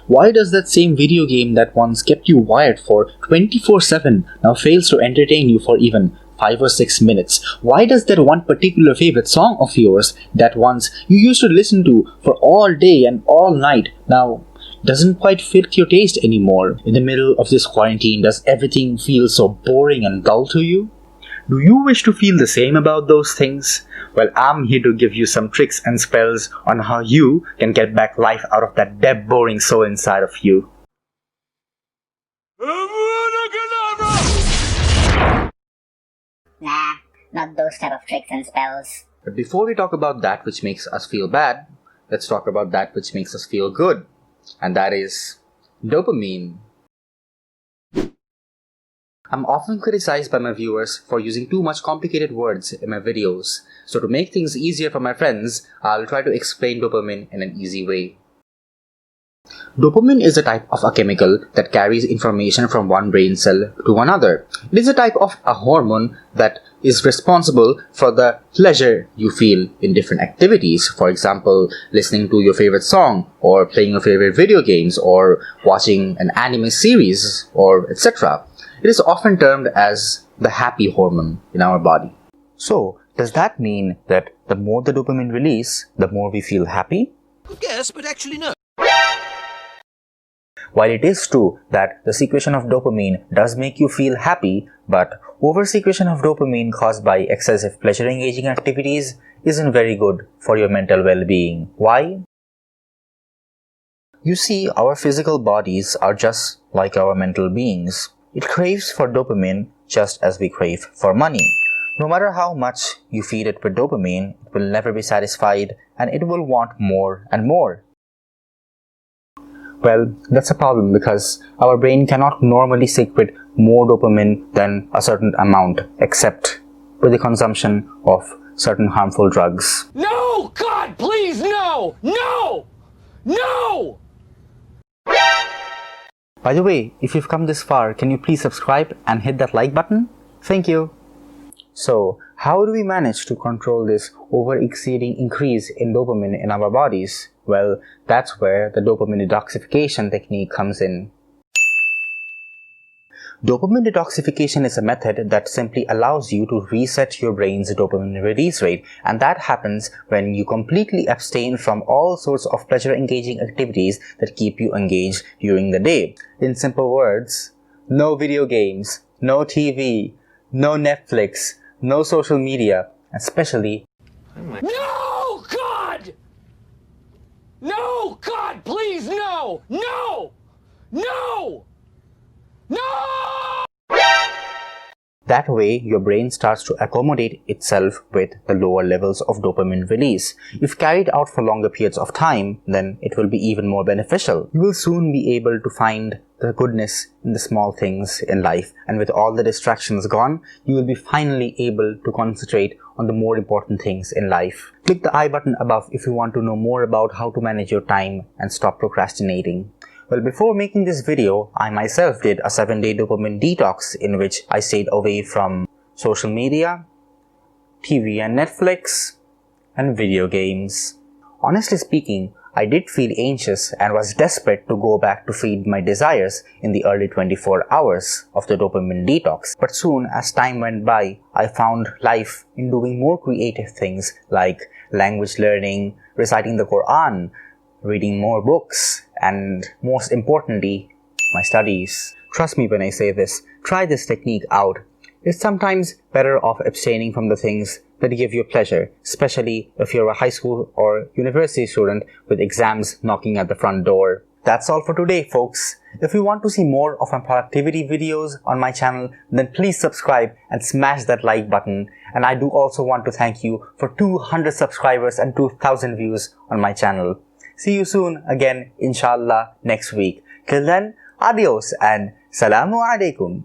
Why does that same video game that once kept you wired for 24/7 now fails to entertain you for even 5 or 6 minutes? Why does that one particular favorite song of yours that once you used to listen to for all day and all night now doesn't quite fit your taste anymore? In the middle of this quarantine, does everything feel so boring and dull to you? Do you wish to feel the same about those things? Well, I'm here to give you some tricks and spells on how you can get back life out of that dead boring soul inside of you. Nah, not those type of tricks and spells. But before we talk about that which makes us feel bad, let's talk about that which makes us feel good. And that is dopamine. I'm often criticized by my viewers for using too much complicated words in my videos. So to make things easier for my friends, I'll try to explain dopamine in an easy way. Dopamine is a type of a chemical that carries information from one brain cell to another. It is a type of a hormone that is responsible for the pleasure you feel in different activities. For example, listening to your favorite song, or playing your favorite video games, or watching an anime series, or etc. It is often termed as the happy hormone in our body. So, does that mean that the more the dopamine release, the more we feel happy? Yes, but actually no. While it is true that the secretion of dopamine does make you feel happy, but over-secretion of dopamine caused by excessive pleasure-engaging activities isn't very good for your mental well-being. Why? You see, our physical bodies are just like our mental beings. It craves for dopamine just as we crave for money. No matter how much you feed it with dopamine, it will never be satisfied and it will want more and more. Well, that's a problem because our brain cannot normally secrete more dopamine than a certain amount, except with the consumption of certain harmful drugs. No! God, please, no! No! No! By the way, if you've come this far, can you please subscribe and hit that like button? Thank you. So, how do we manage to control this over-exceeding increase in dopamine in our bodies? Well, that's where the dopamine detoxification technique comes in. Dopamine detoxification is a method that simply allows you to reset your brain's dopamine release rate, and that happens when you completely abstain from all sorts of pleasure-engaging activities that keep you engaged during the day. In simple words, no video games, no TV, no Netflix, no social media, especially No! God! No! God, please, no! No! No! No! that way, your brain starts to accommodate itself with the lower levels of dopamine release. If carried out for longer periods of time, then it will be even more beneficial. You will soon be able to find the goodness in the small things in life, and with all the distractions gone, you will be finally able to concentrate on the more important things in life. Click the I button above if you want to know more about how to manage your time and stop procrastinating. Well, before making this video, I myself did a 7-day dopamine detox in which I stayed away from social media, TV and Netflix, and video games. Honestly speaking, I did feel anxious and was desperate to go back to feed my desires in the early 24 hours of the dopamine detox. But soon as time went by, I found life in doing more creative things like language learning, reciting the Quran, reading more books, and most importantly, my studies. Trust me when I say this, try this technique out. It's sometimes better off abstaining from the things that give you pleasure, especially if you're a high school or university student with exams knocking at the front door. That's all for today, folks. If you want to see more of my productivity videos on my channel, then please subscribe and smash that like button. And I do also want to thank you for 200 subscribers and 2,000 views on my channel. See you soon again, inshallah, next week. Till then, adios and salamu alaikum.